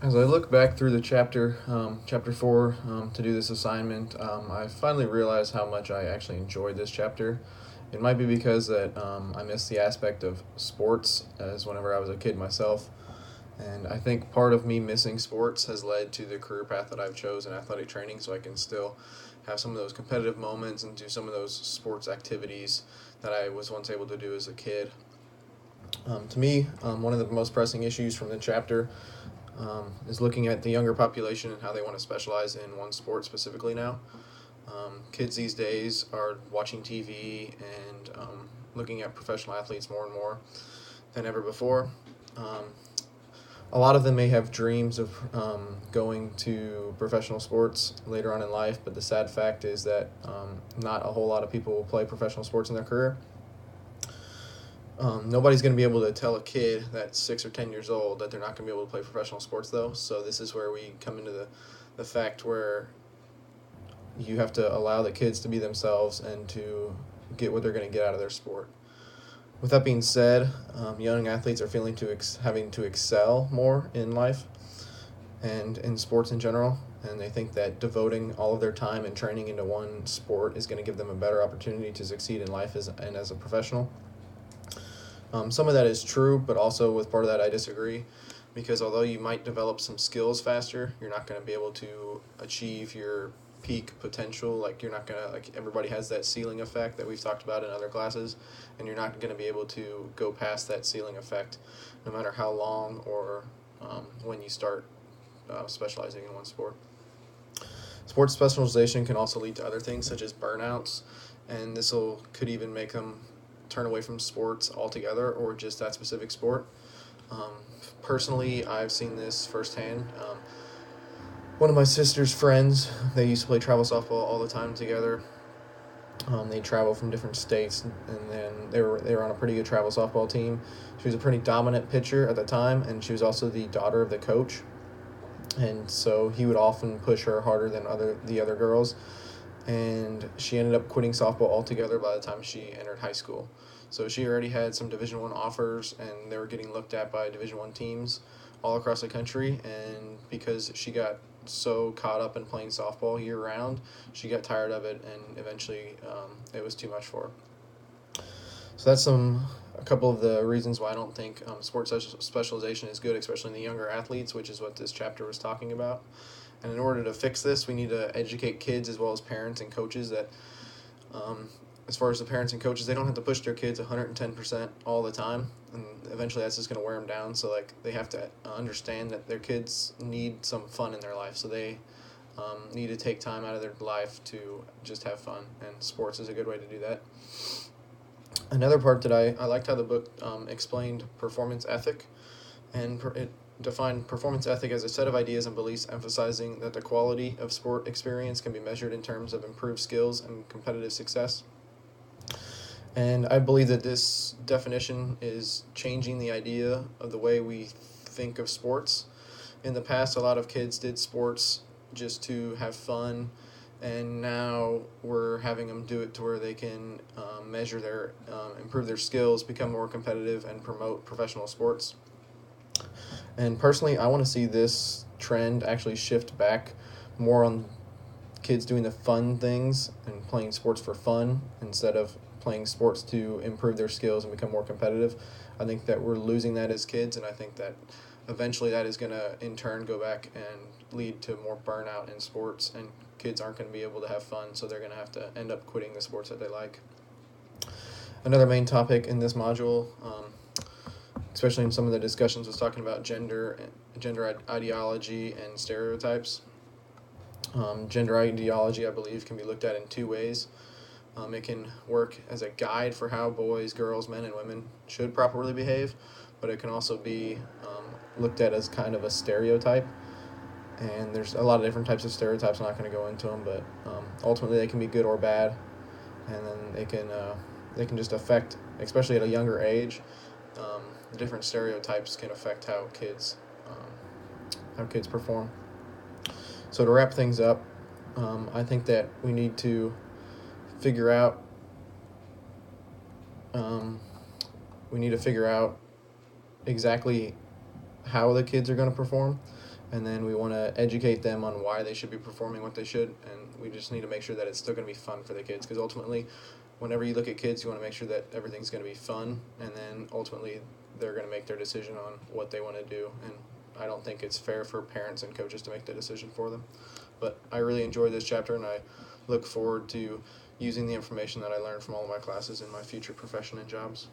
As I look back through the chapter 4, to do this assignment, I finally realized how much I actually enjoyed this chapter. It might be because that I missed the aspect of sports as whenever I was a kid myself, and I think part of me missing sports has led to the career path that I've chosen, athletic training, so I can still have some of those competitive moments and do some of those sports activities that I was once able to do as a kid. To me, one of the most pressing issues from the chapter is looking at the younger population and how they want to specialize in one sport specifically now. Kids these days are watching TV and looking at professional athletes more and more than ever before. Um, a lot of them may have dreams of going to professional sports later on in life, but the sad fact is that not a whole lot of people will play professional sports in their career. Nobody's going to be able to tell a kid that's 6 or 10 years old that they're not going to be able to play professional sports, though. So this is where we come into the fact where you have to allow the kids to be themselves and to get what they're going to get out of their sport. With that being said, young athletes are having to excel more in life and in sports in general, and they think that devoting all of their time and training into one sport is going to give them a better opportunity to succeed in life as a professional. Some of that is true, but also with part of that I disagree, because although you might develop some skills faster, you're not going to be able to achieve your peak potential. Like you're not going to, like, everybody has that ceiling effect that we've talked about in other classes, and you're not going to be able to go past that ceiling effect no matter how long or when you start specializing in one sport. Sports specialization can also lead to other things such as burnouts, and could even make them turn away from sports altogether or just that specific sport. Um, Personally, I've seen this firsthand. One of my sister's friends, they used to play travel softball all the time together. They travel from different states, and then they were on a pretty good travel softball team. She was a pretty dominant pitcher at the time, and she was also the daughter of the coach. And so he would often push her harder than the other girls, and she ended up quitting softball altogether by the time she entered high school. So she already had some Division I offers, and they were getting looked at by Division I teams all across the country. And because she got so caught up in playing softball year round, she got tired of it, and eventually it was too much for her. So that's a couple of the reasons why I don't think sports specialization is good, especially in the younger athletes, which is what this chapter was talking about. And in order to fix this, we need to educate kids as well as parents and coaches that, um, as far as the parents and coaches, they don't have to push their kids 110% all the time. And eventually that's just going to wear them down. So, like, they have to understand that their kids need some fun in their life. So they need to take time out of their life to just have fun. And sports is a good way to do that. Another part that I liked how the book explained performance ethic, and it defined performance ethic as a set of ideas and beliefs emphasizing that the quality of sport experience can be measured in terms of improved skills and competitive success. And I believe that this definition is changing the idea of the way we think of sports. In the past, a lot of kids did sports just to have fun, and now we're having them do it to where they can improve their skills, become more competitive, and promote professional sports. And personally, I want to see this trend actually shift back more on kids doing the fun things and playing sports for fun instead of playing sports to improve their skills and become more competitive. I think that we're losing that as kids, and I think that eventually that is going to in turn go back and lead to more burnout in sports, and kids aren't going to be able to have fun, so they're going to have to end up quitting the sports that they like. Another main topic in this module, especially in some of the discussions, was talking about gender ideology and stereotypes. Gender ideology, I believe, can be looked at in two ways. It can work as a guide for how boys, girls, men, and women should properly behave, but it can also be looked at as kind of a stereotype. And there's a lot of different types of stereotypes. I'm not going to go into them, but ultimately they can be good or bad, and then they can just affect, especially at a younger age. Different stereotypes can affect how kids perform. So to wrap things up, I think that figure out we need to figure out exactly how the kids are going to perform, and then we want to educate them on why they should be performing what they should, and we just need to make sure that it's still going to be fun for the kids, because ultimately, whenever you look at kids, you want to make sure that everything's going to be fun, and then ultimately they're going to make their decision on what they want to do, and I don't think it's fair for parents and coaches to make the decision for them. But I really enjoyed this chapter, and I look forward to using the information that I learned from all of my classes in my future profession and jobs.